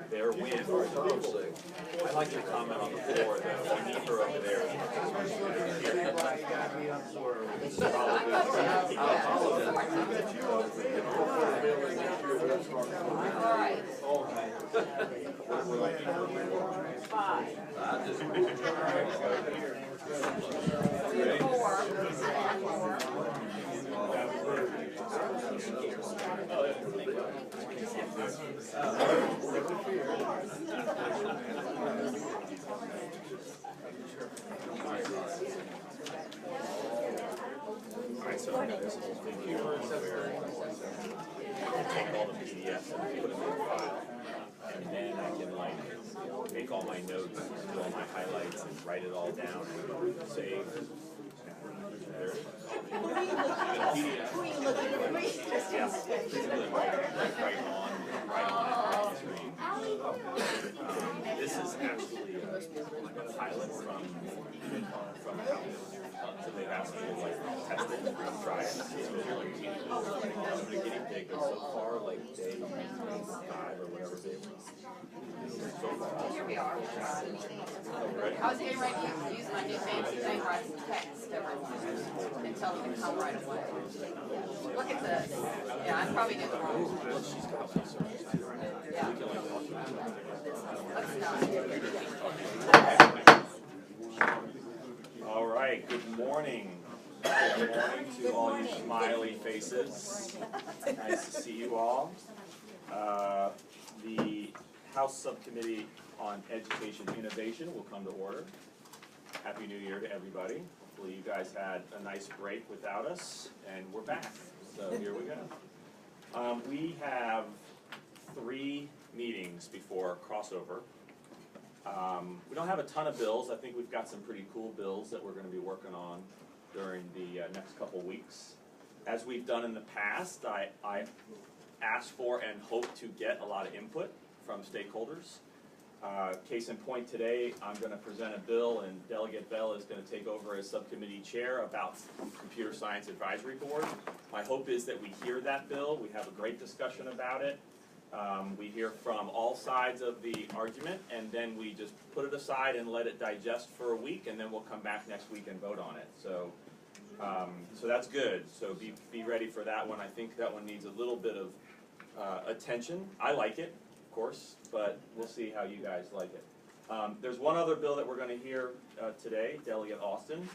Their win. I like your comment on the floor, though. We need her over there. Alright, so I got this whole thing here where I can take all the PDFs and put them in a file, and then I can like make all my notes, do all my highlights, and write it all down and save. There. Who are you looking at? Yes, right on the screen. This is actually a pilot from so they've asked me to like test it and try it. I'm a guinea pig, but so far like day 5 or whatever day. So far. Here we are. I was getting ready to use my new fancy thing where I can text everyone and tell them to come right away. Look at this. Yeah, I'm probably doing it wrong. Yeah. Let's not. All right, good morning. Good morning to all you smiley faces. Nice to see you all. The House Subcommittee on Education Innovation will come to order. Happy New Year to everybody. Hopefully you guys had a nice break without us, and we're back. So here we go. We have 3 meetings before crossover. We don't have a ton of bills. I think we've got some pretty cool bills that we're going to be working on during the next couple weeks. As we've done in the past, I asked for and hope to get a lot of input from stakeholders. Case in point today, I'm going to present a bill, and Delegate Bell is going to take over as subcommittee chair about Computer Science Advisory Board. My hope is that we hear that bill, we have a great discussion about it, we hear from all sides of the argument, and then we just put it aside and let it digest for a week, and then we'll come back next week and vote on it. So that's good. So be ready for that one. I think that one needs a little bit of attention. I like it, of course, but we'll see how you guys like it. There's one other bill that we're going to hear today, Delegate Austin.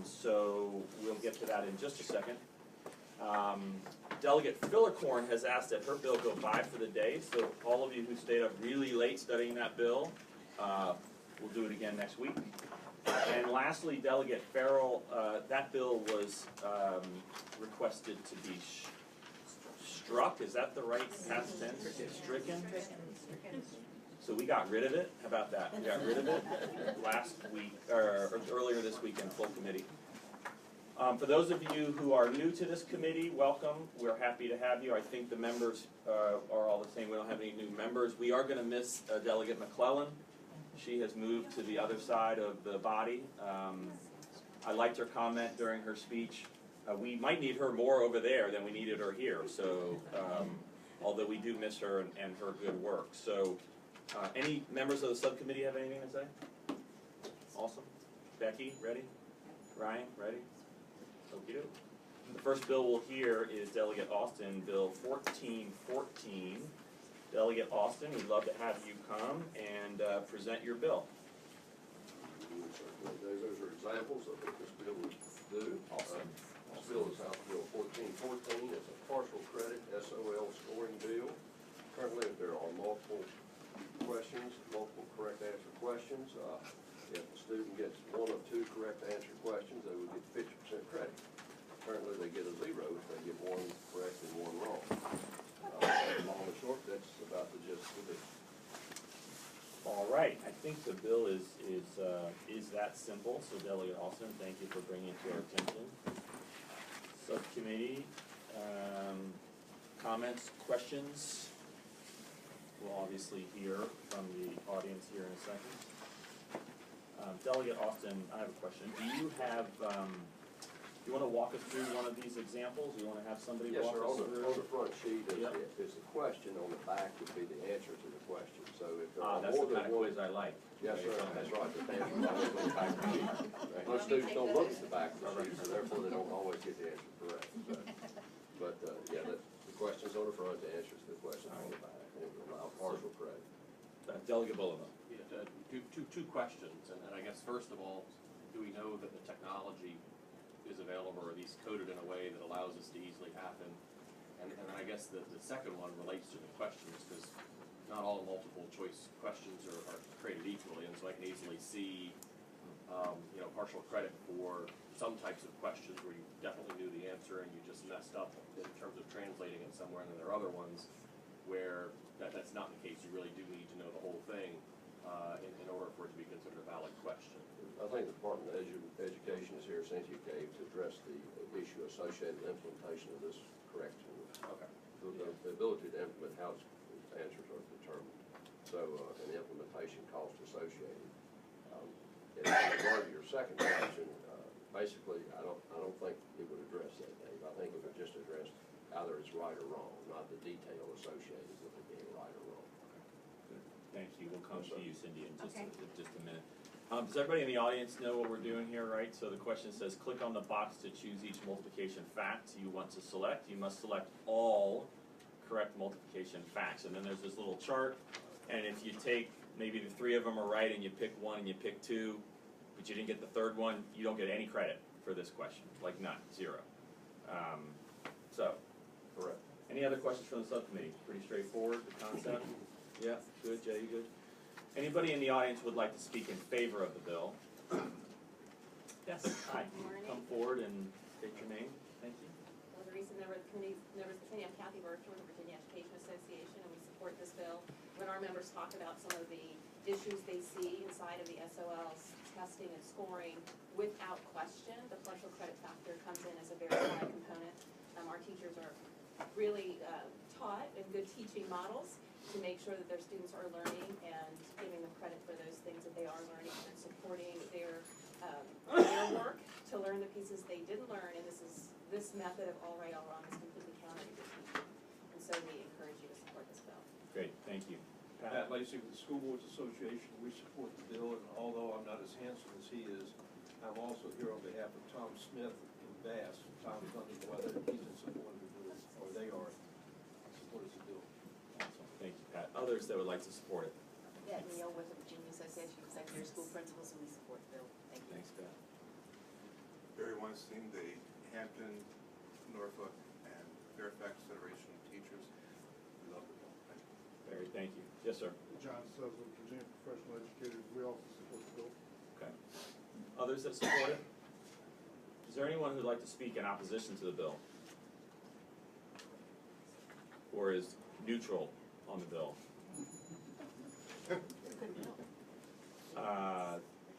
So we'll get to that in just a second. Delegate Fillercorn has asked that her bill go by for the day, so all of you who stayed up really late studying that bill, we'll do it again next week. And lastly, Delegate Farrell, that bill was requested to be struck. Is that the right past tense? Stricken? So we got rid of it. How about that? We got rid of it last week, or earlier this week in full committee. For those of you who are new to this committee, welcome. We're happy to have you. I think the members are all the same. We don't have any new members. We are going to miss Delegate McClellan. She has moved to the other side of the body. I liked her comment during her speech. We might need her more over there than we needed her here. So, although we do miss her and her good work. So, any members of the subcommittee have anything to say? Awesome. Becky, ready? Ryan, ready? Okey doke. The first bill we'll hear is Delegate Austin, Bill 1414. Delegate Austin, we'd love to have you come and present your bill. Those are examples of what this bill would do. Awesome. This bill is House Bill 1414. It's a partial credit SOL scoring bill. Currently, there are multiple questions, multiple correct answer questions. If the student gets 1 of 2 correct answer questions, they would get 50% credit. Currently, they get a 0 if they get 1 correct and 1 wrong. Long and short, that's about the gist of it. All right. I think the bill is that simple. So, Delegate Austin, thank you for bringing it to our attention. Subcommittee comments, questions. We'll obviously hear from the audience here in a second. Delegate Austin, I have a question. Do you have You wanna walk us through one of these examples? You wanna have somebody Yes, walk sir, us on through? the front sheet Yep. is the question, on the back would be the answer to the question. So if there Ah, are that's more the than kind of one. quiz I like. Yes, sir, Okay, that's right, the answer always on the back of the sheet. Most students don't look at the back of the sheet, so therefore they don't always get the answer correct. So, but, yeah, the question's on the front, the answer's to the question on the back, and it will allow partial credit. Delegate Bullivan. Yeah, two questions, and I guess first of all, do we know that the technology is available, or at least coded in a way that allows this to easily happen? And then I guess the second one relates to the questions, because not all multiple choice questions are created equally, and so I can easily see, partial credit for some types of questions where you definitely knew the answer and you just messed up in terms of translating it somewhere, and then there are other ones where that's not the case. You really do need to know the whole thing in order for it to be considered a valid question. I think the Department of Education is here, Cynthia gave, to address the issue associated with implementation of this correction. Okay. The ability to implement how its answers are determined, so, and the implementation cost associated. In regard to your second question, basically, I don't think it would address that, Dave. I think it would just address either it's right or wrong, not the detail associated with it being right or wrong. Good. Thank you. We'll come to you, Cindy, in just Okay. just a minute. Does everybody in the audience know what we're doing here, right? So the question says, click on the box to choose each multiplication fact you want to select. You must select all correct multiplication facts. And then there's this little chart, and if you take, maybe the three of them are right and you pick one and you pick two, but you didn't get the third one, you don't get any credit for this question, like none, zero. So, Correct. any other questions from the subcommittee? Pretty straightforward, the concept? Yeah, good, Jay, you good? Anybody in the audience would like to speak in favor of the bill? Yes, hi. Morning. Come forward and state your name. Thank you. Well, the recent members of the committee, I'm Kathy Bertram with the Virginia Education Association, and we support this bill. When our members talk about some of the issues they see inside of the SOL's testing and scoring, without question, the partial credit factor comes in as a very high component. Our teachers are really taught in good teaching models to make sure that their students are learning and giving them credit for those things that they are learning and supporting their work to learn the pieces they didn't learn. And this method of all right, all wrong is completely counter to good teaching. And so we encourage you to support this bill. Great, thank you. Pat Lacey with the School Boards Association, we support the bill, and although I'm not as handsome as he is, I'm also here on behalf of Tom Smith in Bass. Tom's not even whether he's in support of the bill, or they are supporters of the bill. Awesome. Thank you, Pat. Others that would like to support it? Yeah, Neil with the Virginia Association of Secondary School Principals, and we support the bill. Thank you. Thanks, Pat. Barry Weinstein, the Hampton, Norfolk, and Fairfax Federation of Teachers. We love the bill. Thank you. Barry, thank you. Yes, sir. John Sutherland, Virginia Professional Educators, we also support the bill. Okay. Others that support it? Is there anyone who'd like to speak in opposition to the bill? Or is neutral on the bill?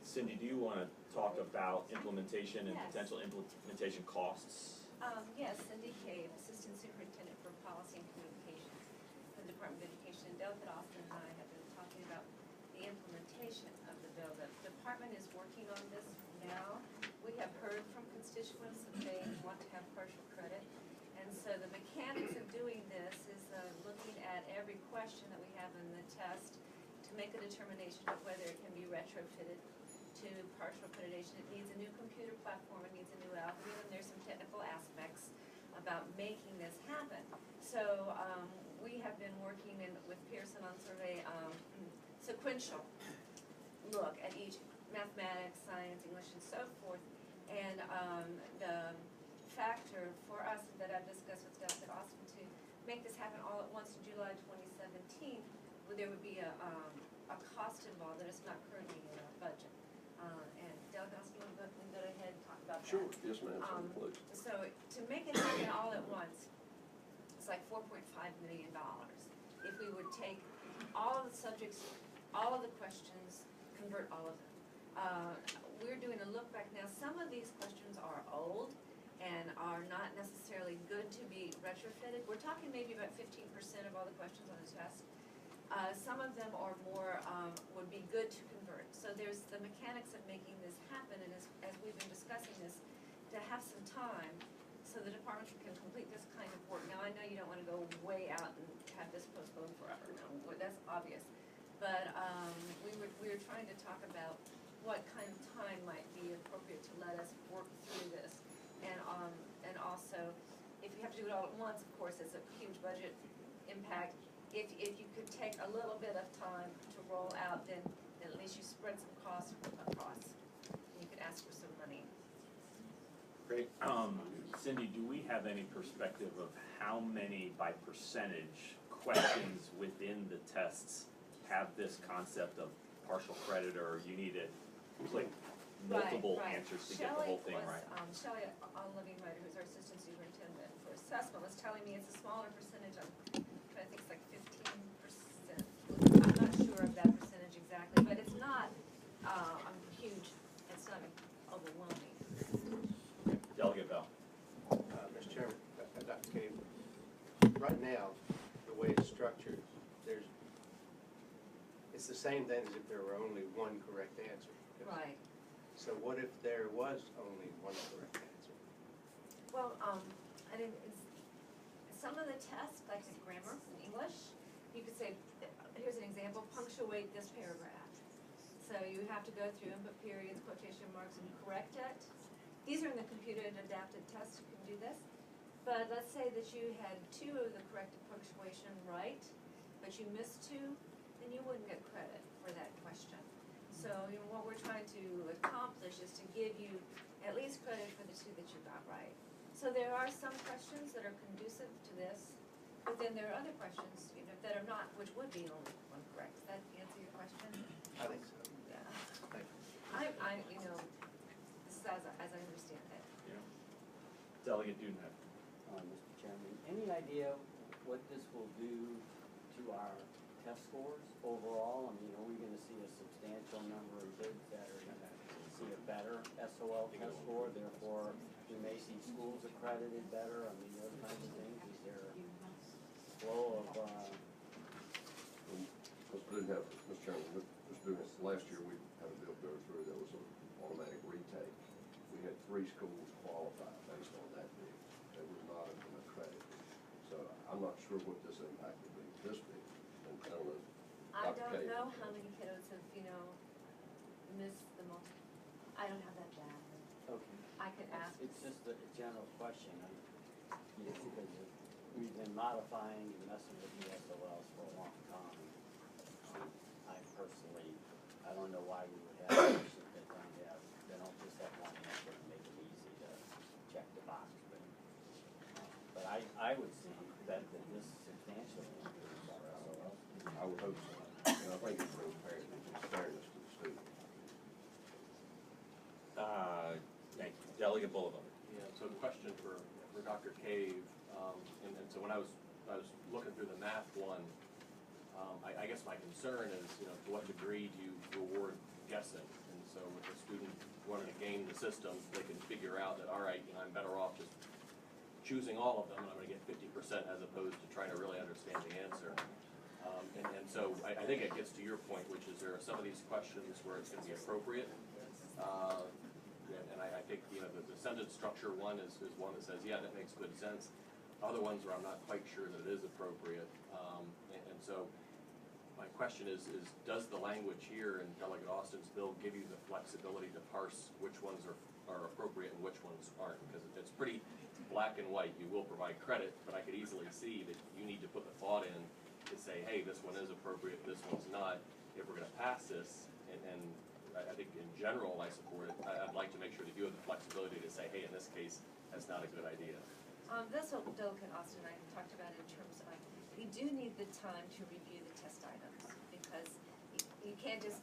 Cindy, do you want to talk about implementation and Yes. potential implementation costs? Yes, Cindy Cave, Assistant Superintendent for Policy and Communication for the Department of Education. Delegate Austin and I have been talking about the implementation of the bill. The department is working on this now. We have heard from constituents that they want to have partial credit. And so the mechanics of doing this is looking at every question that we have in the test to make a determination of whether it can be retrofitted to partial accreditation. It needs a new computer platform, it needs a new algorithm, there's some technical aspects about making this happen. So we have been working with Pearson on survey sequential look at each mathematics, science, English, and so forth. And the factor for us that I've discussed with Delegate Austin to make this happen all at once in July 2017, there would be a cost involved that is not currently in our budget. And Delegate Austin, you want to go ahead and talk about that? Sure, yes, ma'am, please. So to make it happen all at once, it's like $4.5 million. If we would take all of the subjects, all of the questions, convert all of them. We're doing a look back now. Some of these questions are old and are not necessarily good to be retrofitted. We're talking maybe about 15% of all the questions on the test. Some of them are more, would be good to convert. So there's the mechanics of making this happen, and as we've been discussing this, to have some time so the department can complete this kind of work. Now, I know you don't wanna go way out and have this postponed forever, no, that's obvious. But, we were trying to talk about what kind of time might be appropriate to let us work through this. And also, if you have to do it all at once, of course, it's a huge budget impact. If you could take a little bit of time to roll out, then at least you spread some costs across. And you could ask for some money. Great. Cindy, do we have any perspective of how many by percentage questions within the tests have this concept of partial credit, or you need to click multiple Right. answers to get the whole thing right? Shelley Livingwriter, who's our assistant superintendent for assessment, was telling me it's a smaller percentage, I think it's like 15%. I'm not sure of that percentage exactly, but it's not, huge, it's not overwhelming. Delegate Bell. Mr. Chairman, Dr. Cave, right now, the way it's structured, it's the same thing as if there were only one correct answer. Right. So what if there was only one correct answer? Well, I mean, some of the tests, like in grammar and English, you could say, here's an example, punctuate this paragraph. So you have to go through and put periods, quotation marks, and correct it. These are in the computer adapted tests, you can do this. But let's say that you had 2 of the corrected punctuation right, but you missed 2, then you wouldn't get credit for that question. So, you know, what we're trying to accomplish is to give you at least credit for the 2 that you got right. So there are some questions that are conducive to this, but then there are other questions, you know, that are not, which would be only one correct. Does that answer your question? I think so. Yeah. Thank you. You know, this is as I understand it. Yeah. Delegate Dudenhead. Mr. Chairman, any idea what this will do to our test scores overall? I mean, are we gonna see a substantial number of kids that are gonna see a better SOL test score, therefore we may see schools accredited better? I mean, those kinds of things, is there a flow of, Mr. Chairman, Mr. Dugan, last year we had a bill go through that was an automatic retake. We had 3 schools qualify based on that bid. It was not an accredited. So I'm not sure what this impact will be this big. And I don't know. I Dr. don't Cave. know how many kiddos have, you know, missed the most. I don't have that data. okay. I could ask. It's just a general question, you know, because we've been modifying and messing with the SOLs for a long time. I personally, I don't know why we would have questions that don't just have one answer and make it easy to check the box, but I would see that this substantially improves our SOLs. I would hope so. And I think it brings fairness to the student. Thank you. Delegate Boulevard. Yeah, so the question for Dr. Cave, and so when I was looking through the math one, I guess my concern is, you know, to what degree do you reward guessing? And so with a student wanting to game the system, they can figure out that, all right, you know, I'm better off just choosing all of them, and I'm gonna get 50% as opposed to trying to really understand the answer. And so I think it gets to your point, which is there are some of these questions where it's gonna be appropriate. And I think, you know, the sentence structure one is one that says, yeah, that makes good sense. Other ones where I'm not quite sure that it is appropriate. And so my question is does the language here in Delegate Austin's bill give you the flexibility to parse which ones are appropriate and which ones aren't? Because it's pretty black and white. You will provide credit, but I could easily see that you need to put the thought in to say, hey, this one is appropriate, this one's not. If we're gonna pass this, and I think in general I support it, I'd like to make sure that you have the flexibility to say, hey, in this case, that's not a good idea. That's what Delegate Austin and I talked about in terms of, we do need the time to review the test items, because you can't just,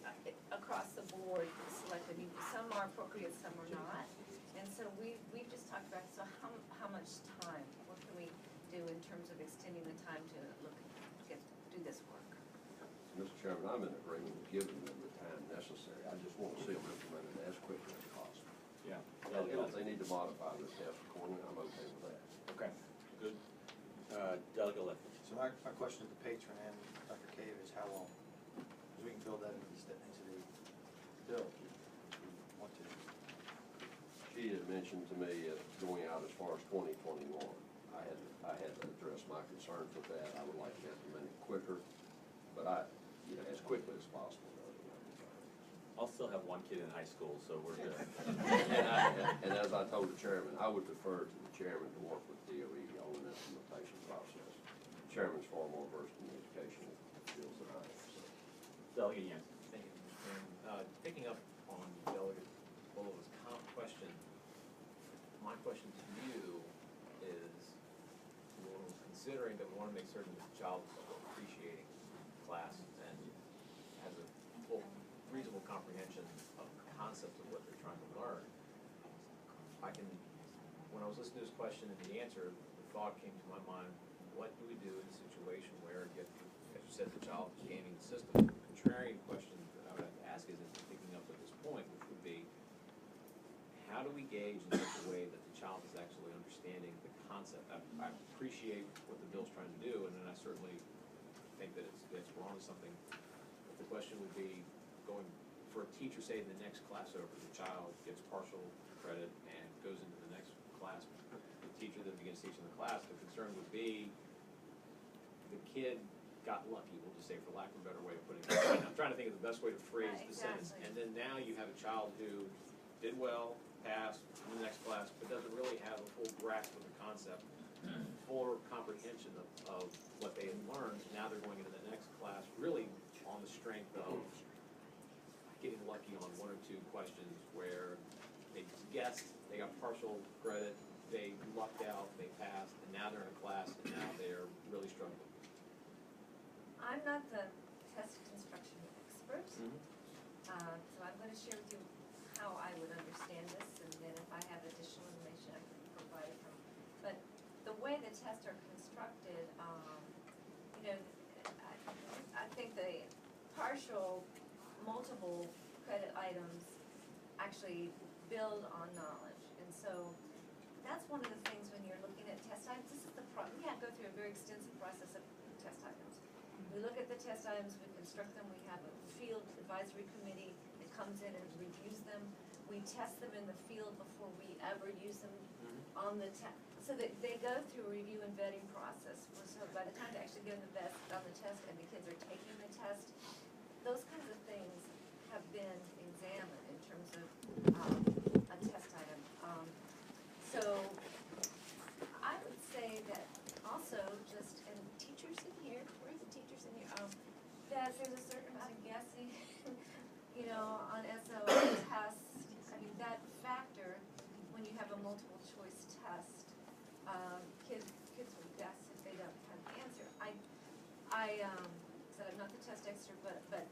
across the board, select them. Some are appropriate, some are not. And so we've just talked about, so how much time, what can we do in terms of extending the time to do this work? Mr. Chairman, I'm in agreement with giving them the time necessary. I just want to see them implemented as quickly as possible. Yeah. And if they need to modify the test accordingly, I'm okay with that. Okay, good. Delegate Liff. So my question to the patron and Dr. Cave is how long? Because we can build that into the bill if we want to. She she had mentioned to me going out as far as 2021. I had to address my concerns with that. I would like to implement it quicker, but as quickly as possible. I'll still have one kid in high school, so we're good. And as I told the chairman, I would defer to the chairman to work with DOE on an implementation process. The chairman's far more versed in education skills than I am, so. Delegate Yancey. Thank you, Mr. Chairman. Picking up on Delegate Bullock's question, my question to you is, considering that we want to make certain that the child is appreciating class and has a full, reasonable comprehension of the concepts of what they're trying to learn, when I was listening to this question and the answer, the thought came to my mind, what do we do in a situation where, as you said, the child is gaming the system? The contrarian question that I would have to ask is, picking up at this point, which would be, how do we gauge in such a way that the child is actually understanding the concept? I appreciate what the bill's trying to do, and then I certainly think that it's wrong to something. But the question would be, going for a teacher, say in the next class over, the child gets partial credit and goes into the next class. The teacher then begins teaching the class. The concern would be the kid got lucky, we'll just say, for lack of a better way of putting it. I'm trying to think of the best way to phrase Right, the sentence. exactly. And then now you have a child who did well, passed in the next class, but doesn't really have a full grasp of the concept, full comprehension of what they had learned. Now they're going into the next class really on the strength of getting lucky on one or two questions where they guessed, they got partial credit, they lucked out, they passed, and now they're in a class, and now they're really struggling. I'm not the test construction expert, so I'm gonna share with you how I would understand this, and then if I have additional information, I can provide it from. But the way the tests are constructed, I think the partial, multiple credit items actually build on knowledge, and so that's one of the things when you're looking at test items. This is we have to go through a very extensive process of test items. We look at the test items, we construct them, we have a field advisory committee that comes in and reviews them. We test them in the field before we ever use them on the test. So that they go through a review and vetting process. So by the time they actually get the best on the test and the kids are taking the test, those kinds of things have been examined in terms of a test item. So I would say that also just, and teachers in here, where's the teachers in here? That there's a certain amount of guessing, on SOL tests. I mean, that factor, when you have a multiple choice test, kids will guess if they don't have the answer. I said I'm not the test expert, but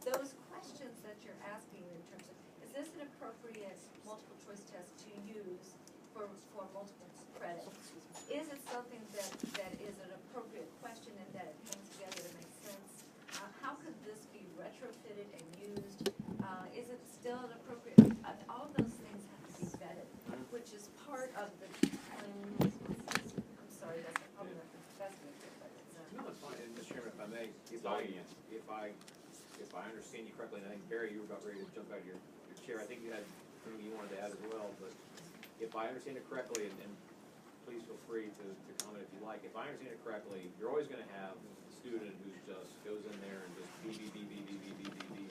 those questions that you're asking in terms of, is this an appropriate multiple choice test to use for multiple credit? Is it something that is an appropriate question and that it hangs together to make sense? How could this be retrofitted and used? Is it still an appropriate, all of those things have to be vetted, which is part of the, I'm sorry, that's probably not the best way to put it, but it's, No, that's fine, and Mr. Chairman, if I may, if I understand you correctly, and I think Barry, you were about ready to jump out of your chair, I think you had something you wanted to add as well, but if I understand it correctly, and please feel free to comment if you like, if I understand it correctly, you're always gonna have the student who just goes in there and just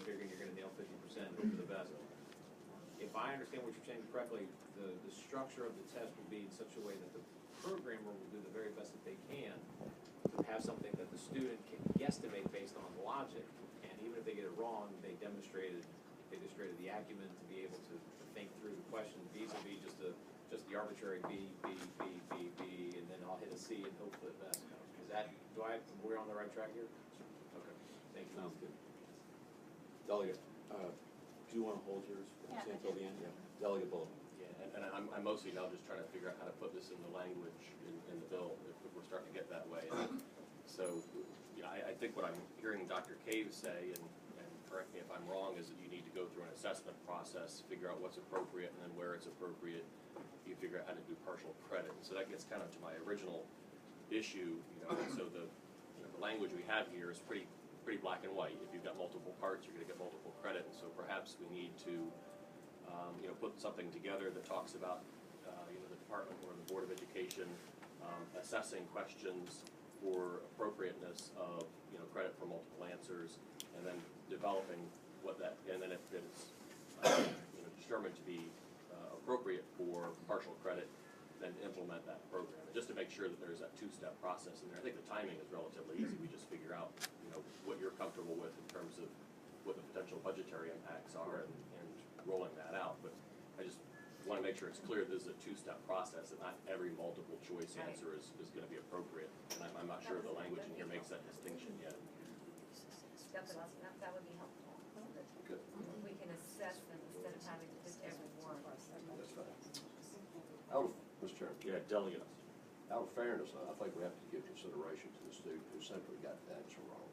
figuring you're gonna nail 50%, hope for the best. If I understand what you're saying correctly, the structure of the test will be in such a way that the programmer will do the very best that they can to have something that the student can guesstimate based on logic, and even if they get it wrong, they demonstrated the acumen to be able to think through the question vis-a-vis just the arbitrary B, and then I'll hit a C and hope for the best. Is that, we're on the right track here? Okay, thank you. Sounds good. Delegate, do you want to hold yours until the end? Yeah. Delegate Bullock. Yeah, and I'm mostly now just trying to figure out how to put this in the language in the bill, if we're starting to get that way. So, I think what I'm hearing Dr. Cave say, and correct me if I'm wrong, is that you need to go through an assessment process, figure out what's appropriate, and then where it's appropriate, you figure out how to do partial credit. So that gets kind of to my original issue, so the language we have here is pretty black and white. If you've got multiple parts, you're going to get multiple credit. So perhaps we need to put something together that talks about, the department or the Board of Education assessing questions for appropriateness of, credit for multiple answers, and then developing what that, and then if it's, determined to be appropriate for partial credit, then implement that program. And just to make sure that there's that two-step process in there. I think the timing is relatively easy. We just figure out, what you're comfortable with in terms of what the potential budgetary impacts are and rolling that out. But I just want to make sure it's clear this is a two-step process and not every multiple choice answer is going to be appropriate. And I'm not sure the language in here makes that distinction yet. Dr. Lawson, that would be helpful. Good. We can assess them instead of having to just every one. That's fine. Mr. Chairman. Yeah, delegate. Out of fairness, I think we have to give consideration to the student who simply got the answer wrong.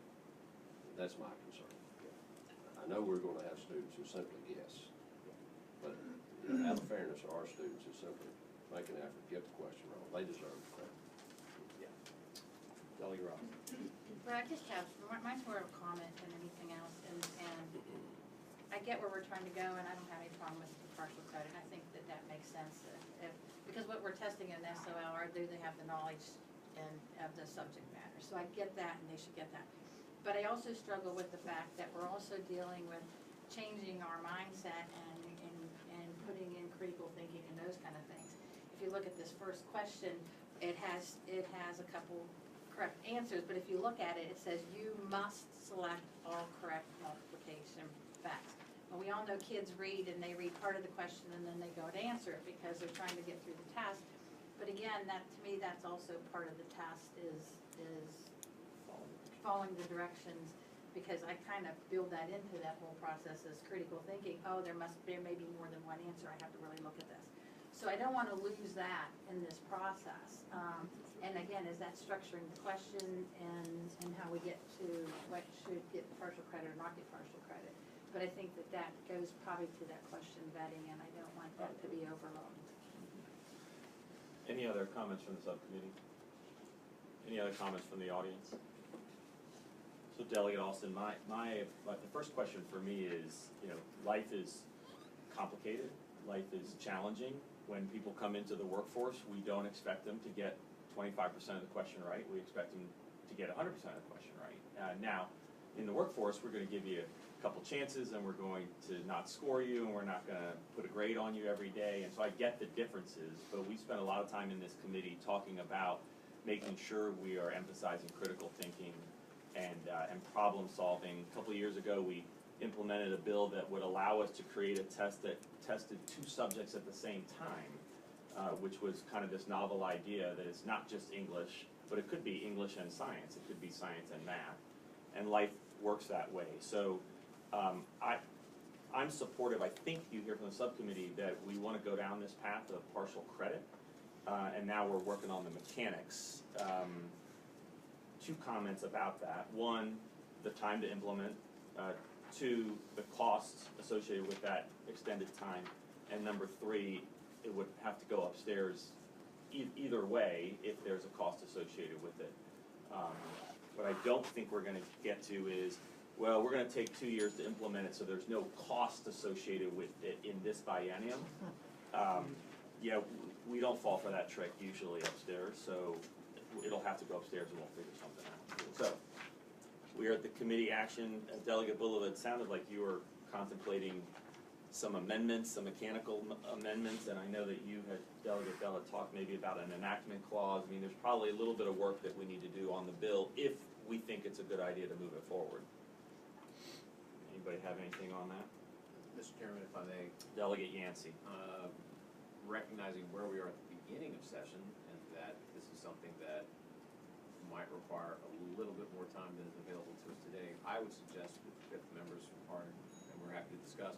That's my concern. I know we're gonna have students who simply guess, but out of fairness, there are students who simply make an effort to get the question wrong. They deserve credit. Yeah. Delegate Ross. Well, I just have, mine's more of a comment than anything else, and I get where we're trying to go, and I don't have any problem with the partial credit. I think that makes sense, because what we're testing in SOL are, do they have the knowledge of the subject matter? So I get that, and they should get that. But I also struggle with the fact that we're also dealing with changing our mindset and putting in critical thinking and those kind of things. If you look at this first question, it has a couple correct answers, but if you look at it, it says you must select all correct multiplication facts. And we all know kids read and they read part of the question and then they go to answer it because they're trying to get through the task. But again, that to me, that's also part of the task is following the directions, because I kind of build that into that whole process as critical thinking. Oh, there may be more than one answer. I have to really look at this. So I don't want to lose that in this process. And again, is that structuring the question and how we get to what should get partial credit or not get partial credit. But I think that goes probably to that question vetting, and I don't want that to be overlooked. Any other comments from the subcommittee? Any other comments from the audience? So Delegate Alston, the first question for me is, life is complicated, life is challenging. When people come into the workforce, we don't expect them to get 25% of the question right. We expect them to get 100% of the question right. Now, in the workforce, we're going to give you a couple chances, and we're going to not score you, and we're not going to put a grade on you every day. And so I get the differences, but we spent a lot of time in this committee talking about making sure we are emphasizing critical thinking and problem solving. A couple of years ago, we implemented a bill that would allow us to create a test that tested two subjects at the same time, which was kind of this novel idea that it's not just English, but it could be English and science. It could be science and math. And life works that way. So I'm supportive. I think you hear from the subcommittee that we want to go down this path of partial credit, and now we're working on the mechanics. Two comments about that. One, the time to implement. Two, the costs associated with that extended time. And number three, it would have to go upstairs either way if there's a cost associated with it. What I don't think we're going to get to is, well, we're going to take 2 years to implement it, so there's no cost associated with it in this biennium. Yeah, we don't fall for that trick usually upstairs, so it'll have to go upstairs and we'll figure something out. So, we are at the committee action. Delegate Bulova, it sounded like you were contemplating some amendments, some mechanical amendments, and I know that you had, Delegate Bell had talked maybe about an enactment clause. I mean, there's probably a little bit of work that we need to do on the bill if we think it's a good idea to move it forward. Anybody have anything on that? Mr. Chairman, if I may. Delegate Yancey. Recognizing where we are at the beginning of session and that this is something that might require a little bit more time than is available to us today, I would suggest that the members are, and we're happy to discuss,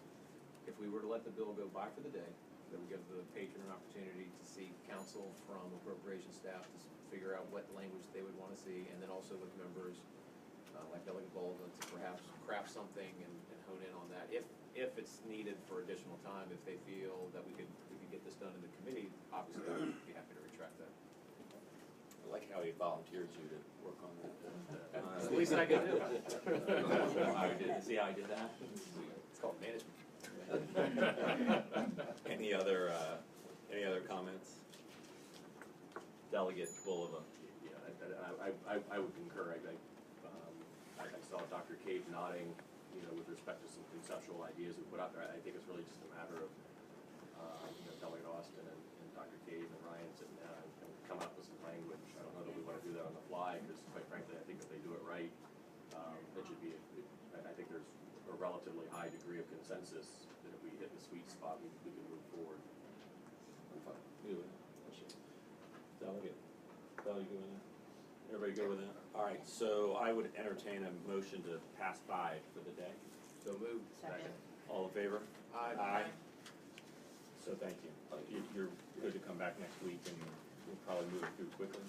if we were to let the bill go by for the day, that we give the patron an opportunity to see counsel from appropriations staff to figure out what language they would want to see, and then also with members like Delegate Bolden to perhaps craft something and hone in on that. If it's needed for additional time, if they feel that we could get this done in the committee, obviously I would be happy to retract that. I like how he volunteered you to work on that. It's the least I can do. See how I did that? It's called management. Any other comments? Delegate Bulova. Yeah, I would concur. I saw Dr. Cave nodding, with respect to some conceptual ideas we put out there. I think it's really just a matter of, Delegate Austin and Dr. Cave and Ryan sitting down and come up with some language. I don't know that we want to do that on the fly, because quite frankly, I think if they do it right, it should be, I think there's a relatively high degree of consensus that if we hit the sweet spot, we can move forward. I'm fine. Good with it. Delegate. Val, you good with that? Everybody good with that? All right, so I would entertain a motion to pass by for the day. So move. Second. All in favor? Aye. So thank you. You're good to come back next week, and we'll probably move it through quickly.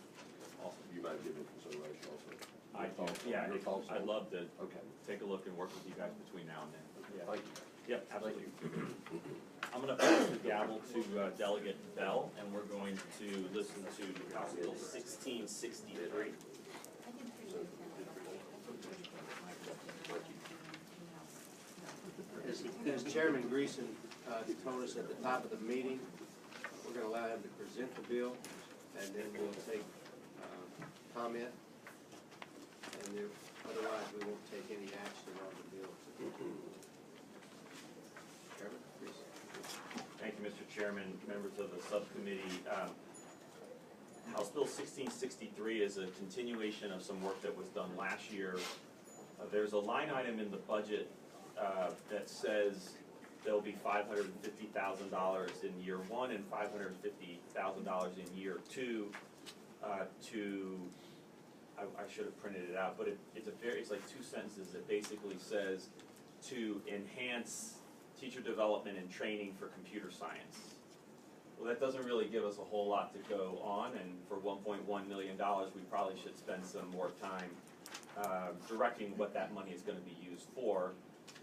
Awesome. You might give it consideration also. I do, yeah, Your thoughts on I'd it? love to Okay. take a look and work with you guys between now and then. Yeah. Thank you. Yep, absolutely. I'm gonna pass the gavel to Delegate Bell, and we're going to listen to House Bill 1663. As Chairman Greason told us at the top of the meeting, we're going to allow him to present the bill, and then we'll take comment, and otherwise we won't take any action on the bill. Chairman Greason. Thank you, Mr. Chairman, members of the subcommittee. House Bill 1663 is a continuation of some work that was done last year. There's a line item in the budget that says there'll be $550,000 in year one and $550,000 in year two I should have printed it out, but it's like two sentences that basically says to enhance teacher development and training for computer science. Well, that doesn't really give us a whole lot to go on, and for $1.1 million, we probably should spend some more time directing what that money is going to be used for,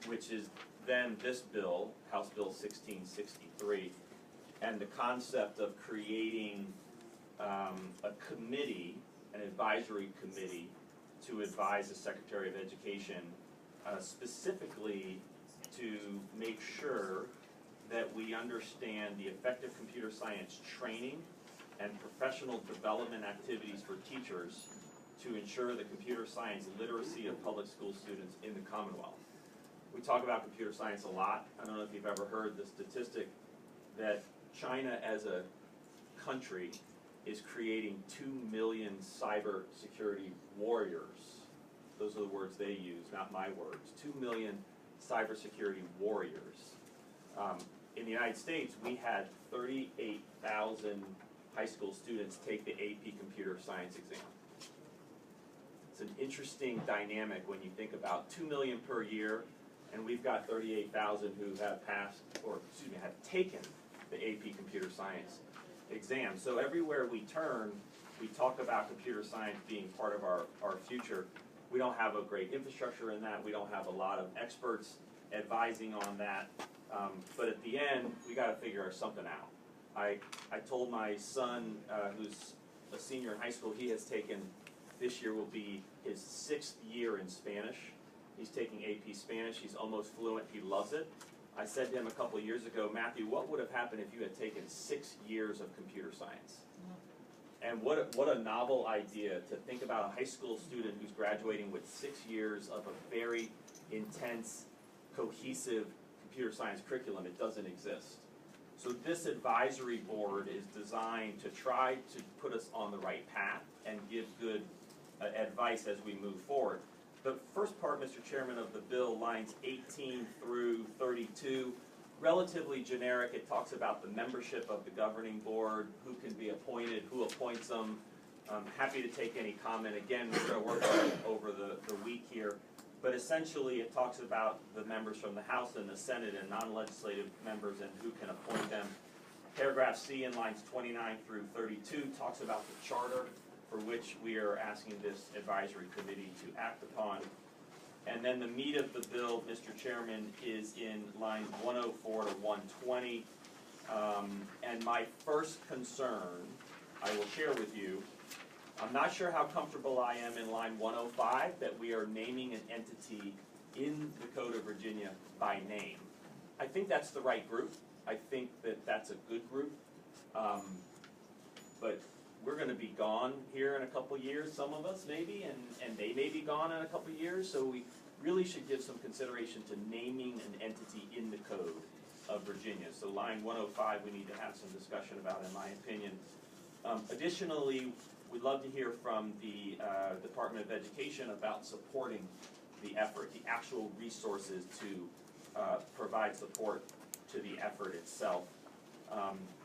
which is then this bill, House Bill 1663, and the concept of creating a committee, an advisory committee, to advise the Secretary of Education specifically to make sure that we understand the effective computer science training and professional development activities for teachers to ensure the computer science literacy of public school students in the Commonwealth. We talk about computer science a lot. I don't know if you've ever heard the statistic that China as a country is creating 2 million cybersecurity warriors. Those are the words they use, not my words. 2 million cybersecurity warriors. In the United States, we had 38,000 high school students take the AP Computer Science exam. It's an interesting dynamic when you think about 2 million per year, and we've got 38,000 who have passed, or excuse me, have taken the AP Computer Science exam. So everywhere we turn, we talk about computer science being part of our future. We don't have a great infrastructure in that. We don't have a lot of experts advising on that. But at the end, we got to figure something out. I told my son, who's a senior in high school, he has taken, this year will be his 6th year in Spanish. He's taking AP Spanish. He's almost fluent. He loves it. I said to him a couple of years ago, Matthew, what would have happened if you had taken 6 years of computer science? And what a novel idea to think about a high school student who's graduating with 6 years of a very intense, cohesive computer science curriculum. It doesn't exist. So this advisory board is designed to try to put us on the right path and give good advice as we move forward. The first part, Mr. Chairman, of the bill, lines 18 through 32, relatively generic. It talks about the membership of the governing board, who can be appointed, who appoints them. I'm happy to take any comment. Again, we're going to work on it over the week here. But essentially, it talks about the members from the House and the Senate and non-legislative members and who can appoint them. Paragraph C in lines 29 through 32 talks about the charter for which we are asking this advisory committee to act upon. And then the meat of the bill, Mr. Chairman, is in lines 104 to 120. And my first concern, I will share with you, I'm not sure how comfortable I am in line 105 that we are naming an entity in the Code of Virginia by name. I think that's the right group. I think that that's a good group. But we're gonna be gone here in a couple years, some of us maybe, and they may be gone in a couple years, so we really should give some consideration to naming an entity in the code of Virginia. So line 105, we need to have some discussion about, in my opinion. Additionally, we'd love to hear from the Department of Education about supporting the effort, the actual resources to provide support to the effort itself.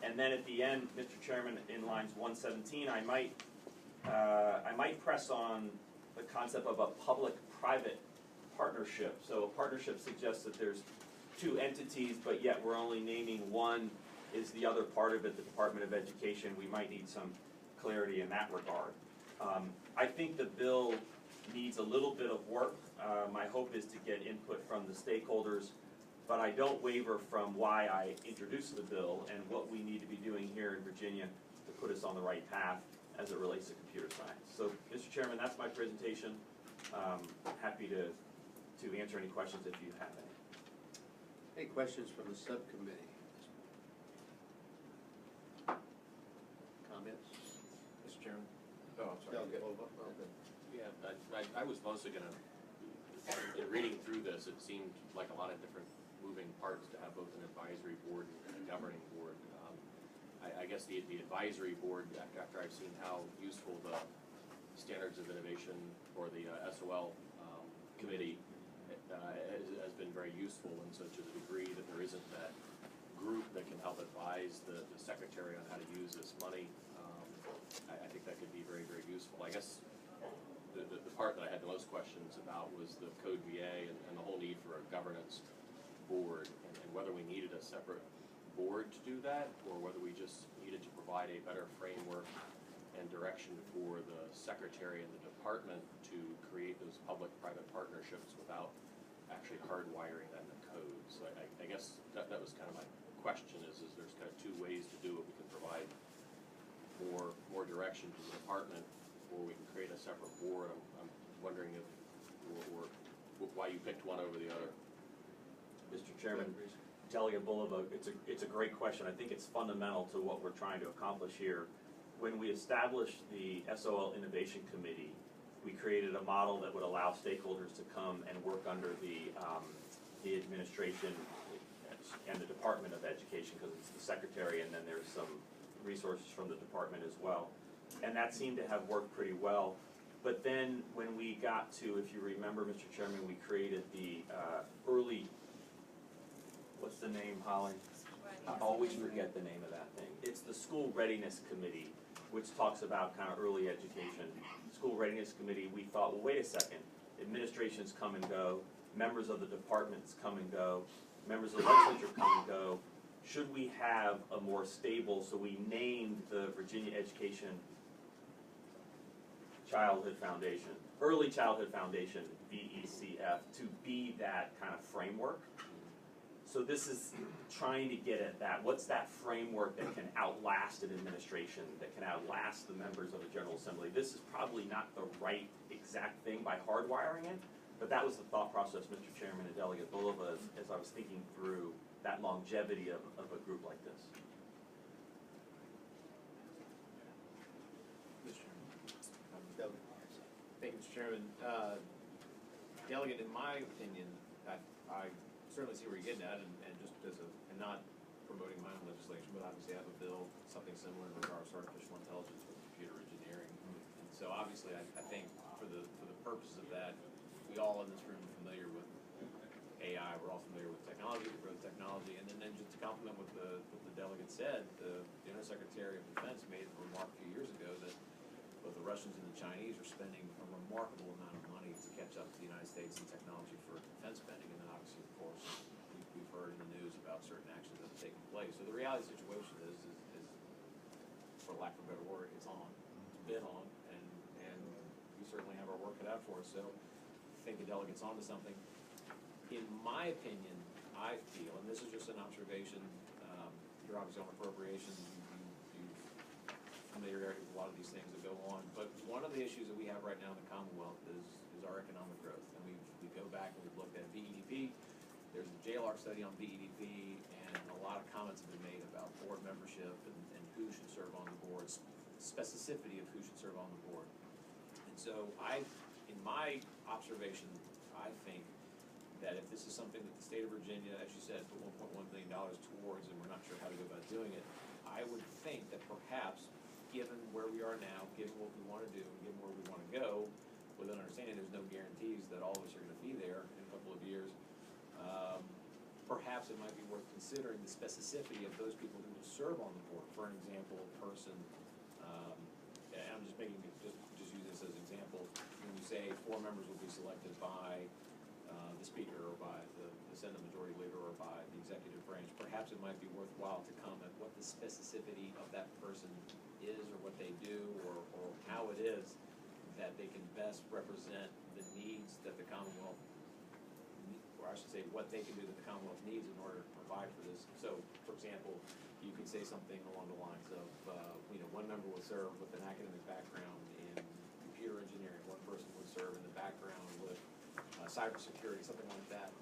And then at the end, Mr. Chairman, in lines 117, I might press on the concept of a public-private partnership. So a partnership suggests that there's two entities, but yet we're only naming one is the other part of it, the Department of Education. We might need some clarity in that regard. I think the bill needs a little bit of work. My hope is to get input from the stakeholders, but I don't waver from why I introduced the bill and what we need to be doing here in Virginia to put us on the right path as it relates to computer science. So, Mr. Chairman, that's my presentation. Happy to answer any questions if you have any. Any questions from the subcommittee? Comments? Mr. Chairman? Oh, I'm sorry. Delegate Bova? Okay. Yeah, I was mostly gonna, in reading through this, it seemed like a lot of different moving parts to have both an advisory board and a governing board. I guess the advisory board, after I've seen how useful the Standards of Innovation or the SOL committee has been very useful, and so to the degree that there isn't that group that can help advise the secretary on how to use this money, I think that could be very, very useful. I guess the part that I had the most questions about was the Code VA and the whole need for a governance board, and whether we needed a separate board to do that, or whether we just needed to provide a better framework and direction for the secretary and the department to create those public-private partnerships without actually hardwiring that in the code. So I guess that was kind of my question, is there's kind of two ways to do it. We can provide more direction to the department, or we can create a separate board. I'm wondering if, or why you picked one over the other. Mr. Chairman, Delegate Bulova, it's a great question. I think it's fundamental to what we're trying to accomplish here. When we established the SOL Innovation Committee, we created a model that would allow stakeholders to come and work under the administration and the Department of Education, because it's the secretary, and then there's some resources from the department as well. And that seemed to have worked pretty well. But then when we got to, if you remember, Mr. Chairman, we created the early, what's the name, Holly? I always forget the name of that thing. It's the School Readiness Committee, which talks about kind of early education. School Readiness Committee, we thought, well, wait a second. Administrations come and go. Members of the departments come and go. Members of the legislature come and go. Should we have a more stable, so we named the Virginia Education Childhood Foundation, Early Childhood Foundation, VECF, to be that kind of framework. So this is trying to get at that. What's that framework that can outlast an administration, that can outlast the members of the General Assembly? This is probably not the right exact thing by hardwiring it, but that was the thought process, Mr. Chairman and Delegate Bulova, as I was thinking through that longevity of a group like this. Mr. Chairman. Thank you, Mr. Chairman. Delegate, in my opinion, I certainly see where you're getting at, and just as and not promoting my own legislation, but obviously I have a bill, something similar in regards to artificial intelligence with computer engineering. And so obviously I think for the purpose of that, we all in this room are familiar with AI, we're all familiar with technology, and then just to complement what the delegate said, the Undersecretary of Defense made a remark a few years ago that both the Russians and the Chinese are spending a remarkable amount of money to catch up to the United States in technology for defense spending, and then obviously, of course, we've heard in the news about certain actions that have taken place. So the reality of the situation is for lack of a better word, it's on. It's been on, and we certainly have our work cut out for us. So I think the delegate's onto something. In my opinion, I feel, and this is just an observation, you're obviously on appropriations, you've familiarity with a lot of these things that go on, but one of the issues that we have right now in the Commonwealth is our economic growth. And we go back and we've looked at VEDP, there's a JLR study on BEDP, and a lot of comments have been made about board membership and who should serve on the board, specificity of who should serve on the board. And so in my observation, I think that if this is something that the state of Virginia, as you said, put $1.1 million towards, and we're not sure how to go about doing it, I would think that perhaps, given where we are now, given what we want to do, and given where we want to go, with an understanding there's no guarantees that all of us are going to be there in a couple of years, perhaps it might be worth considering the specificity of those people who will serve on the board. For an example, a person, and I'm just making it, just use this as an example, when you say 4 members will be selected by the speaker or by the Senate Majority Leader or by the executive branch, perhaps it might be worthwhile to comment what the specificity of that person is or what they do or how it is that they can best represent the needs that the Commonwealth, or I should say what they can do that the Commonwealth needs in order to provide for this. So, for example, you could say something along the lines of, one member will serve with an academic background in computer engineering, one person would serve in the background with cybersecurity, something like that.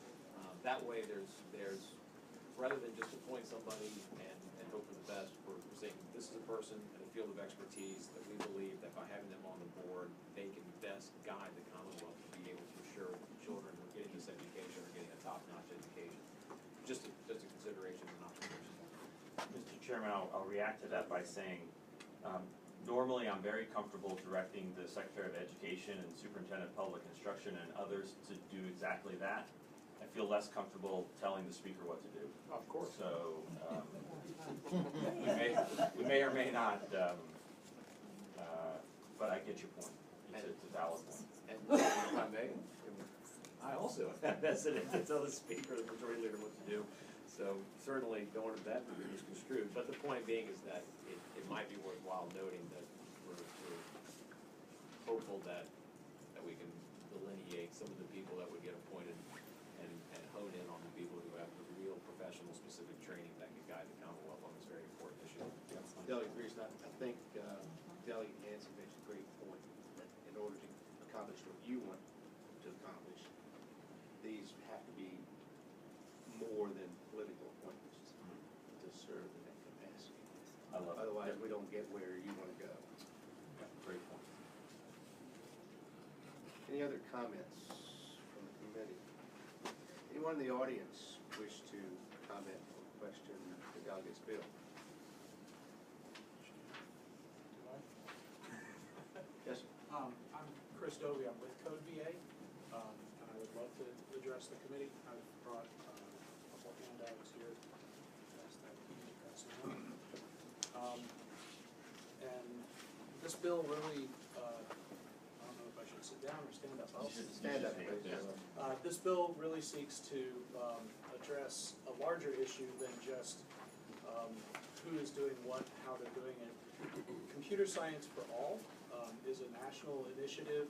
That way, there's rather than just appoint somebody and hope for the best, we're saying this is a person in a field of expertise that we believe that by having them on the board, they can best guide the Commonwealth to be able to ensure that the children who are getting this education are getting a top-notch education. Just a consideration and observation. Mr. Chairman, I'll react to that by saying, normally I'm very comfortable directing the Secretary of Education and Superintendent of Public Instruction and others to do exactly that. I feel less comfortable telling the speaker what to do. Of course. So, we may or may not, but I get your point. It's a valid point. And if I may, I also have vested to tell the speaker, the majority leader, what to do. So certainly don't want that to be misconstrued. But the point being is that it might be worthwhile noting that we're hopeful that we can delineate some of the people that would get appointed and hone in on the people who have the real professional specific training that can guide the Commonwealth on this very important issue. Delegate Greason, I think Delegate Nancy makes a great point that in order to accomplish what you want to accomplish, these have to be more than political appointments to serve in that capacity. I love it. Otherwise, we don't get where you want to go. Great point. Any other comments from the committee? Anyone in the audience wish to comment or question the delegate's bill? Yes, sir. I'm Chris Dovey, I'm with Code VA, and I would love to address the committee. I've brought a couple of handouts here. That's that easy passing on. And this bill really, I don't know if I should sit down or stand up. I'll Stand up, please. This bill really seeks to address a larger issue than just who is doing what, how they're doing it. Computer Science for All is a national initiative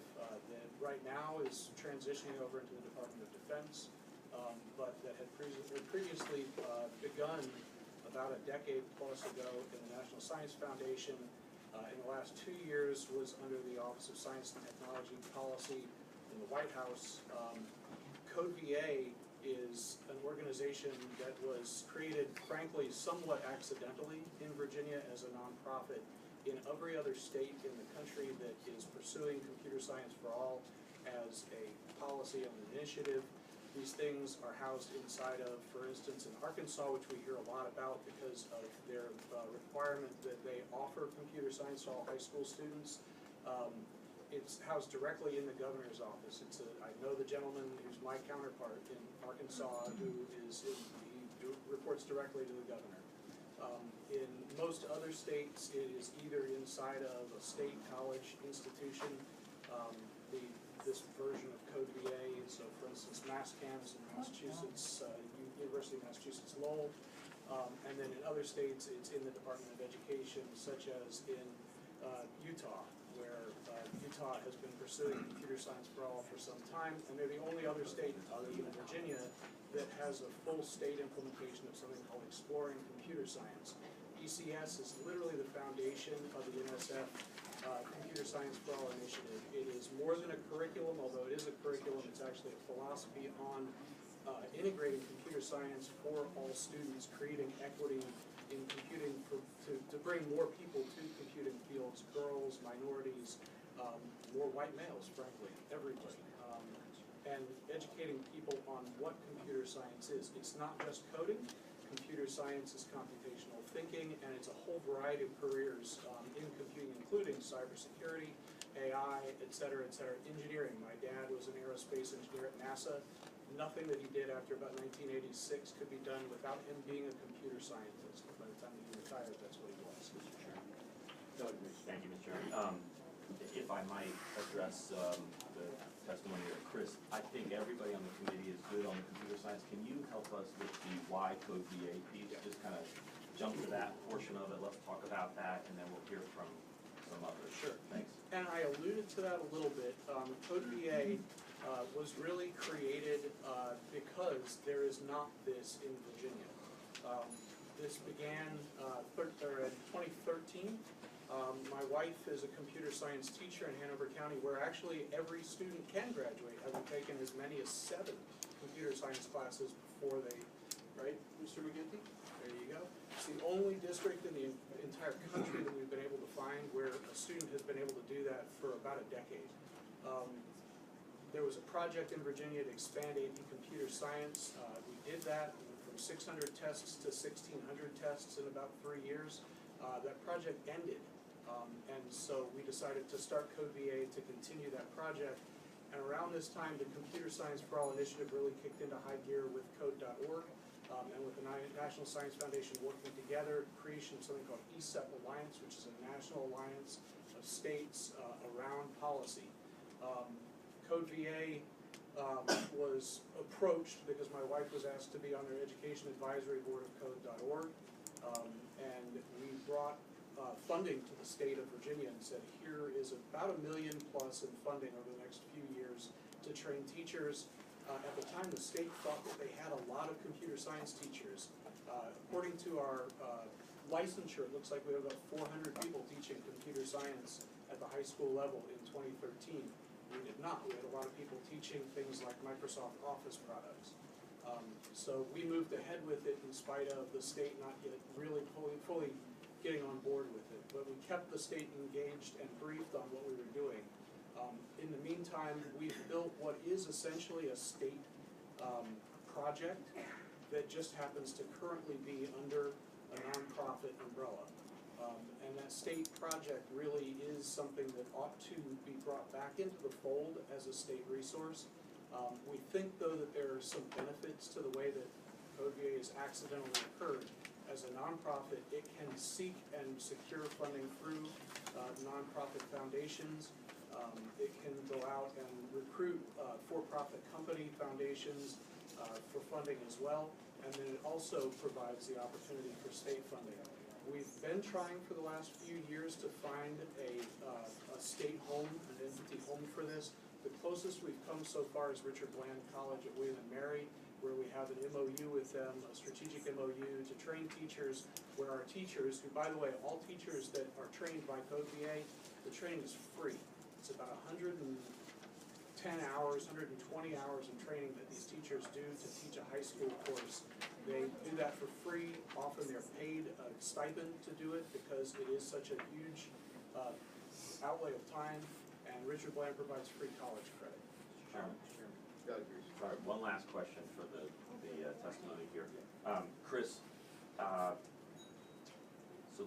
that right now is transitioning over into the Department of Defense, but that had previously begun about a decade plus ago in the National Science Foundation. In the last 2 years was under the Office of Science and Technology Policy in the White House. Code VA is an organization that was created, frankly, somewhat accidentally in Virginia as a nonprofit. In every other state in the country that is pursuing Computer Science for All as a policy and an initiative, these things are housed inside of, for instance, in Arkansas, which we hear a lot about because of their requirement that they offer computer science to all high school students. It's housed directly in the governor's office. I know the gentleman who's my counterpart in Arkansas who he reports directly to the governor. In most other states, it is either inside of a state college institution. This version of Code VA, so for instance, MassCamps in Massachusetts, University of Massachusetts Lowell, and then in other states, it's in the Department of Education, such as in Utah, where Utah has been pursuing Computer Science for All for some time, and they're the only other state, other than Virginia, that has a full state implementation of something called Exploring Computer Science. ECS is literally the foundation of the NSF Computer Science for All initiative. It is more than a curriculum, although it is a curriculum, it's actually a philosophy on integrating computer science for all students, creating equity in computing to bring more people to computing fields, girls, minorities, more white males, frankly, everybody. And educating people on what computer science is. It's not just coding. Computer science is computational thinking, and it's a whole variety of careers in computing, including cybersecurity, AI, et cetera, engineering. My dad was an aerospace engineer at NASA. Nothing that he did after about 1986 could be done without him being a computer scientist. By the time he retired, that's what he was. Thank you, Mr. Chairman. If I might address the testimony of Chris, I think everybody on the committee is good on the computer science. Can you help us with the why code VA piece? Just kind of jump to that portion of it. Let's talk about that, and then we'll hear from some others. Sure. Thanks. And I alluded to that a little bit. Code VA was really created because there is not this in Virginia. This began in 2013. My wife is a computer science teacher in Hanover County, where actually every student can graduate, having taken as many as 7 computer science classes before they, right, Mr. McGinty? There you go. It's the only district in the entire country that we've been able to find where a student has been able to do that for about a decade. There was a project in Virginia to expand AP computer science. We did that from 600 tests to 1,600 tests in about 3 years. That project ended. And so we decided to start Code VA to continue that project. And around this time, the Computer Science for All initiative really kicked into high gear with Code.org, and with the National Science Foundation working together, creation of something called ESEP Alliance, which is a national alliance of states around policy. Code VA was approached because my wife was asked to be on their education advisory board of Code.org, and we brought funding to the state of Virginia and said, here is about $1 million plus in funding over the next few years to train teachers. At the time, the state thought that they had a lot of computer science teachers. According to our licensure, it looks like we have about 400 people teaching computer science at the high school level in 2013. We did not. We had a lot of people teaching things like Microsoft Office products. So we moved ahead with it in spite of the state not yet really fully getting on board with it. But we kept the state engaged and briefed on what we were doing. In the meantime, we've built what is essentially a state project that just happens to currently be under a nonprofit umbrella. And that state project really is something that ought to be brought back into the fold as a state resource. We think, though, that there are some benefits to the way that Code VA has accidentally occurred. As a nonprofit, it can seek and secure funding through nonprofit foundations. It can go out and recruit for-profit company foundations for funding as well. And then it also provides the opportunity for state funding. We've been trying for the last few years to find a state home, an entity home for this. The closest we've come so far is Richard Bland College at William & Mary, where we have an MOU with them, a strategic MOU to train teachers, where our teachers, who, by the way, all teachers that are trained by Code VA, the training is free. It's about 110 hours, 120 hours of training that these teachers do to teach a high school course. They do that for free. Often they're paid a stipend to do it because it is such a huge outlay of time, and Richard Bland provides free college credit. Sorry, one last question for the testimony here. Chris, so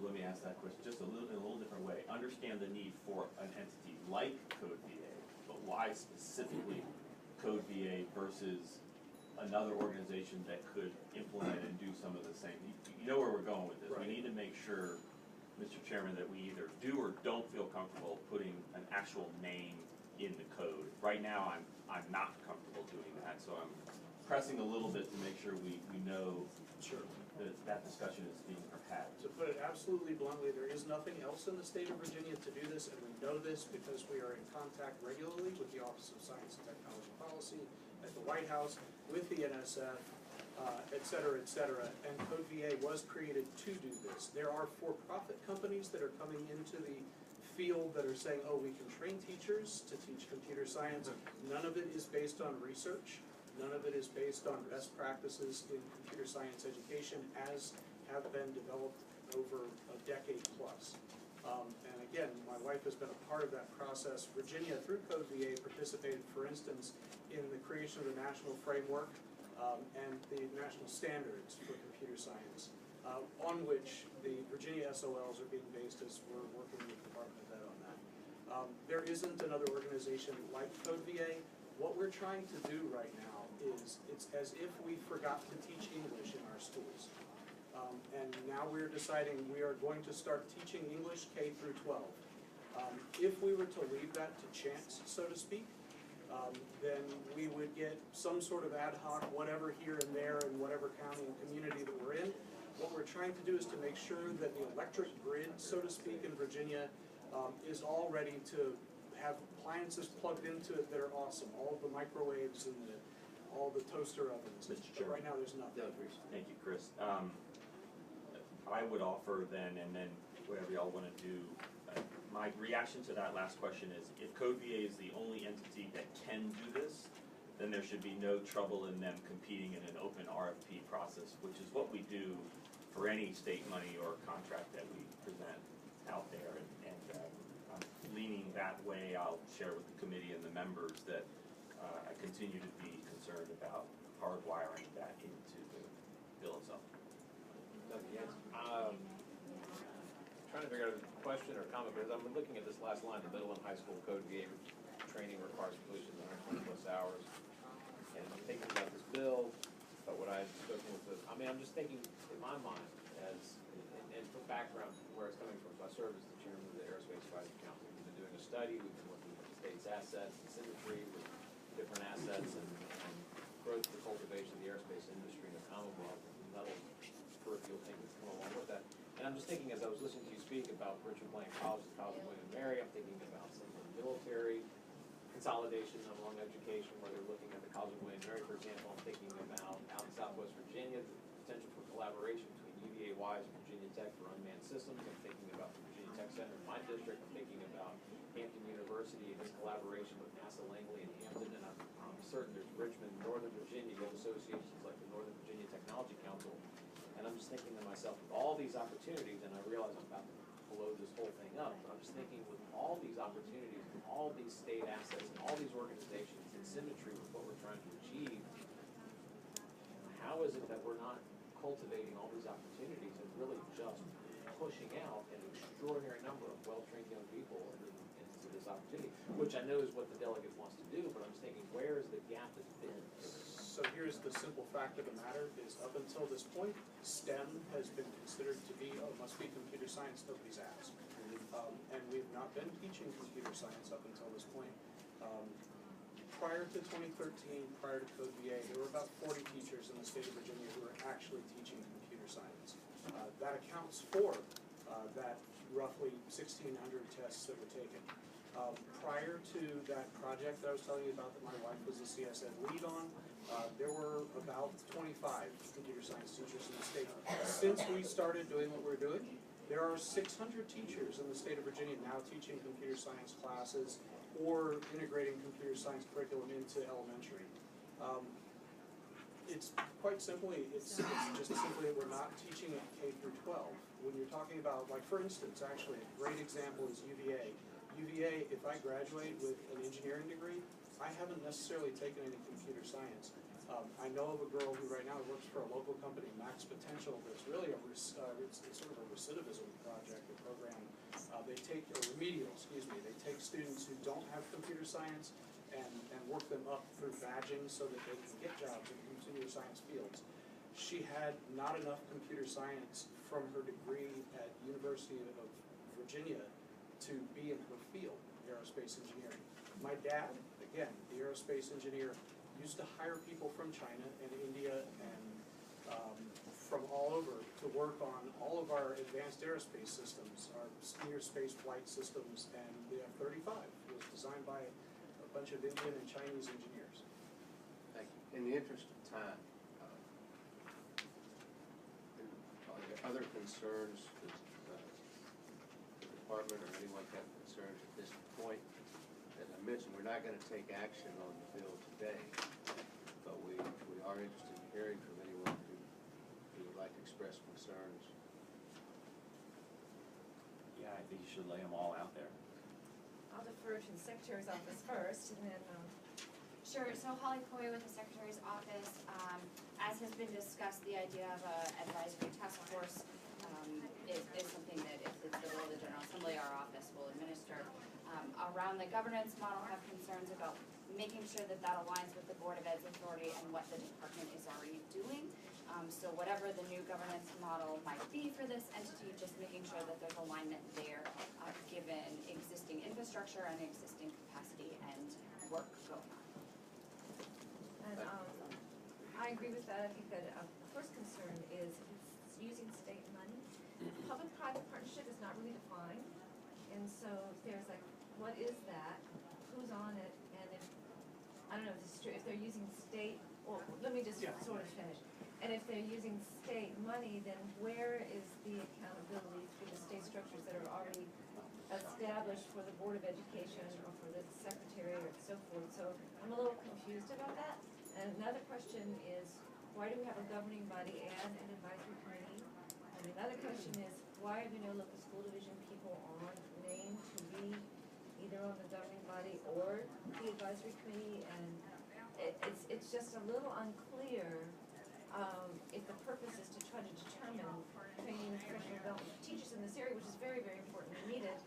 let me ask that question just in a little different way. Understand the need for an entity like Code VA, but why specifically Code VA versus another organization that could implement and do some of the same? You know where we're going with this. Right. We need to make sure, Mr. Chairman, that we either do or don't feel comfortable putting an actual name in the code. Right now, I'm not comfortable doing that, so I'm pressing a little bit to make sure we know Sure. that discussion is being had. To put it absolutely bluntly, there is nothing else in the state of Virginia to do this, and we know this because we are in contact regularly with the Office of Science and Technology Policy, at the White House, with the NSF, et cetera, and Code VA was created to do this. There are for-profit companies that are coming into the field that are saying, oh, we can train teachers to teach computer science. None of it is based on research. None of it is based on best practices in computer science education as have been developed over a decade plus. And again, my wife has been a part of that process. Virginia, through Code VA, participated, for instance, in the creation of the national framework and the national standards for computer science, on which the Virginia SOLs are being based as we're working with the Department of Ed on that. There isn't another organization like Code VA. What we're trying to do right now is, it's as if we forgot to teach English in our schools. And now we're deciding we are going to start teaching English K through 12. If we were to leave that to chance, so to speak, then we would get some sort of ad hoc whatever here and there in whatever county and community that we're in. What we're trying to do is to make sure that the electric grid, so to speak, in Virginia is all ready to have appliances plugged into it that are awesome. All of the microwaves and all the toaster ovens. Mr. But Chairman. right now, there's nothing. Thank you, Chris. I would offer then, and then whatever y'all wanna do, my reaction to that last question is, if Code VA is the only entity that can do this, then there should be no trouble in them competing in an open RFP process, which is what we do for any state money or contract that we present out there. And I'm leaning that way. I'll share with the committee and the members that I continue to be concerned about hardwiring that into the bill itself. Trying to figure out a question or comment, because I'm looking at this last line, the middle and high school Code VA training requires completion of 120+ hours. And I'm thinking about this bill, but what I've spoken with, I'm just thinking in my mind as, and for background, where it's coming from, so I serve as the chairman of the Aerospace Advisory Council. We've been doing a study, we've been looking at the state's assets and symmetry with different assets and growth for cultivation of the aerospace industry in the Commonwealth, and that'll peripheral thing that's come along with that. And I'm just thinking, as I was listening to you speak about Richard Bland College, the College of William and Mary, I'm thinking about some of the military consolidation along education, where they're looking at the College of William and Mary, for example. I'm thinking about out in Southwest Virginia, the potential for collaboration between UVA-wise and Virginia Tech for unmanned systems. I'm thinking about the Virginia Tech Center in my district. I'm thinking about Hampton University and its collaboration with NASA Langley and Hampton, and I'm certain there's Richmond, Northern Virginia, you have associations like the Northern Virginia Technology Council. And I'm just thinking to myself, with all these opportunities, and I realize I'm about to blow this whole thing up, but I'm just thinking with all these opportunities, and all these state assets, and all these organizations in symmetry with what we're trying to achieve, how is it that we're not cultivating all these opportunities and really just pushing out an extraordinary number of well-trained young people into this opportunity, which I know is what the delegate wants to do, but I'm just thinking, where is the gap that's been? So here's the simple fact of the matter, is up until this point, STEM has been considered to be, oh, it must be computer science, nobody's asked. And we've not been teaching computer science up until this point. Prior to 2013, prior to Code VA, there were about 40 teachers in the state of Virginia who were actually teaching computer science. That accounts for that roughly 1,600 tests that were taken. Prior to that project that I was telling you about that my wife was the CSN lead on, there were about 25 computer science teachers in the state. Since we started doing what we're doing, there are 600 teachers in the state of Virginia now teaching computer science classes or integrating computer science curriculum into elementary. It's quite simply, it's just simply that we're not teaching it K through 12. When you're talking about, like for instance, actually a great example is UVA. UVA, if I graduate with an engineering degree, I haven't necessarily taken any computer science. I know of a girl who right now works for a local company, Max Potential, that's really it's sort of a recidivism project or program. They take, or remedial, excuse me, they take students who don't have computer science and work them up through badging so that they can get jobs in the computer science fields. She had not enough computer science from her degree at University of Virginia to be in her field, aerospace engineering. My dad, again, the aerospace engineer, used to hire people from China and India and from all over to work on all of our advanced aerospace systems, our near space flight systems, and the F-35 was designed by a bunch of Indian and Chinese engineers. Thank you. In the interest of time, are there other concerns, does the department or anyone have concerns at this point? As I mentioned, we're not going to take action on the bill today, but we are interested in hearing from anyone who would like to express concerns. Yeah, I think you should lay them all out there. I'll defer to the Secretary's office first, and then, Sure, so Holly Coy with the Secretary's Office, as has been discussed, the idea of a advisory task force, is something that if it's the will of the General Assembly, our office will administer. Around the governance model, have concerns about making sure that that aligns with the Board of Ed's authority and what the department is already doing. So whatever the new governance model might be for this entity, just making sure that there's alignment there, given existing infrastructure and existing capacity and work going on. and, I agree with that. I think that, the first concern is it's using state money. Public-private partnership is not really defined, and so there's like, what is that? Who's on it? And if, I don't know if this is true, if they're using state, or, let me just Yeah. sort of finish. And if they're using state money, then where is the accountability through the state structures that are already established for the Board of Education or for the Secretary or so forth? So I'm a little confused about that. And another question is, why do we have a governing body and an advisory committee? And another question is, why are there no local school division people on named to be either on the governing body or the advisory committee? And it's just a little unclear, if the purpose is to try to determine training and professional development of teachers in this area, which is very, very important and needed,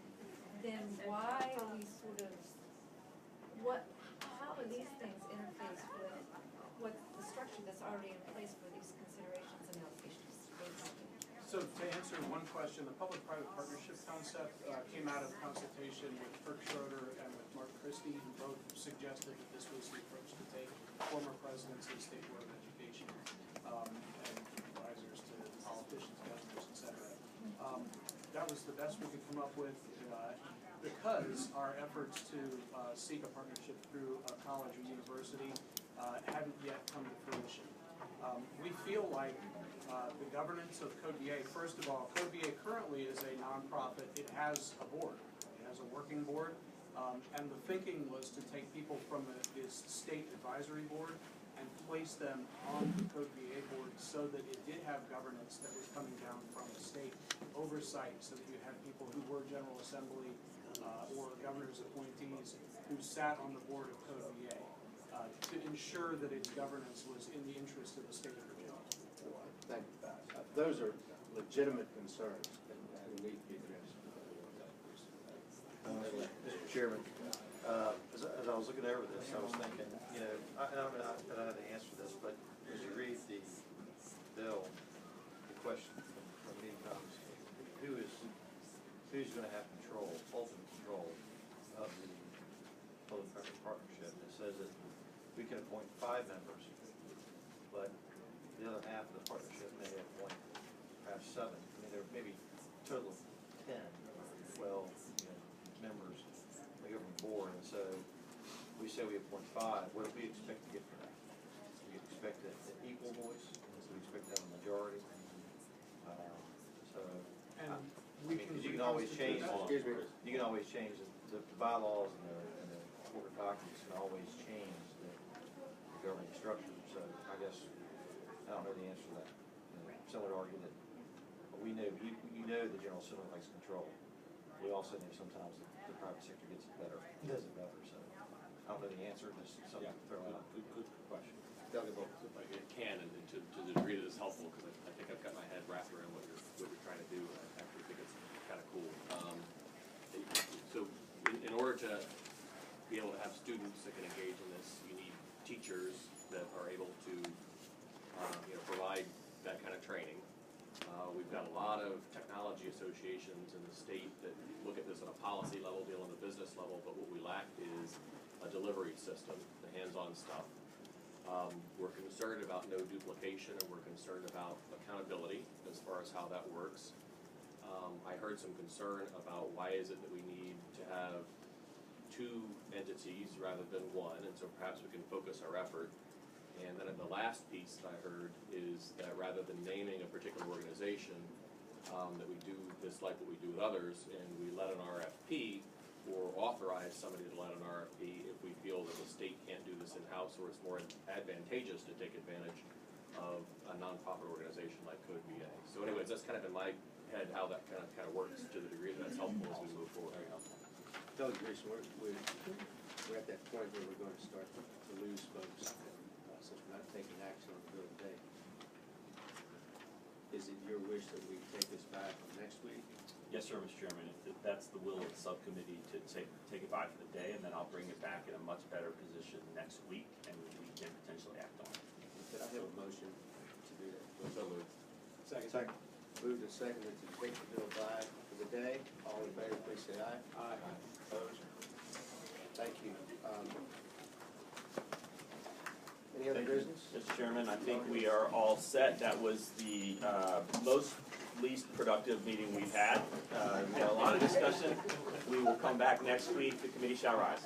then why are we sort of, how do these things interface with what the structure that's already in place for these considerations and allocations? So to answer one question, the public-private partnership concept came out of consultation with Kirk Schroeder and with Mark Christie, who both suggested that this was the approach to take, former presidents of the State Board of Education, and advisors to politicians, governors, et cetera. That was the best we could come up with, because our efforts to seek a partnership through a college or university hadn't yet come to fruition. We feel like the governance of Code VA, first of all, Code VA currently is a nonprofit. It has a board. It has a working board. And the thinking was to take people from this state advisory board and place them on the Code VA board so that it did have governance that was coming down from the state oversight, so that you had people who were General Assembly or governor's appointees who sat on the board of Code VA to ensure that its governance was in the interest of the state of Virginia. Thank you. Those are legitimate concerns that need to be addressed. Mr. Chairman, as I was looking over this, I was thinking, I don't know the answer to this, but as you read the bill, the question from me comes, who's gonna have control, ultimate control of the public-private partnership? It says that we can appoint 5 members, but the other half of the partnership may appoint perhaps 7. I mean, there may be a total of 10 or 12 members of the governing board, and so we say we appoint 5. What do we expect to get from that? Do we expect an equal voice? Do we expect to have a majority? Because you can always change. Excuse me. You can always change the bylaws and the corporate documents can always change the governing structure. So I guess I don't know the answer to that. Some would argue that we know the General Assembly likes control. We also know sometimes the private sector gets it better, does it better. So I don't know the answer. Just something to throw out. Good question. Doug, If I can, and to the degree that it's helpful, because I think I've got my head wrapped around what you're trying to do, and I actually think it's kind of cool. So in order to be able to have students that can engage in this, you need teachers that are able to provide that kind of training. We've got a lot of technology associations in the state that look at this on a policy level, deal on the business level, but what we lack is a delivery system, the hands-on stuff. We're concerned about no duplication, and we're concerned about accountability as far as how that works. I heard some concern about why is it that we need to have 2 entities rather than 1, and so perhaps we can focus our effort. And then the last piece that I heard is that rather than naming a particular organization, that we do this like what we do with others, and we let an RFP or authorize somebody to let an RFP if we feel that the state can't do this in-house else where it's more advantageous to take advantage of a nonprofit organization like Code VA. So anyways, that's kind of in my head how that kind of works to the degree that that's helpful as we move forward. Tell us, Jason, we're at that point where we're going to start to lose folks, since we're not taking action on the bill today. Is it your wish that we take this back next week? Yes, sir, Mr. Chairman, if that's the will of the subcommittee to take it by for the day, and then I'll bring it back in a much better position next week, and we can potentially act on it. Could I have a motion to do that? So moved. Second. Moved and seconded to take the bill by for the day. All in favor, please say aye. Aye. Opposed? Thank you. Any other Thank you, business? Mr. Chairman, I think we are all set. That was the least productive meeting we've had. We had a lot of discussion. We will come back next week. The committee shall rise.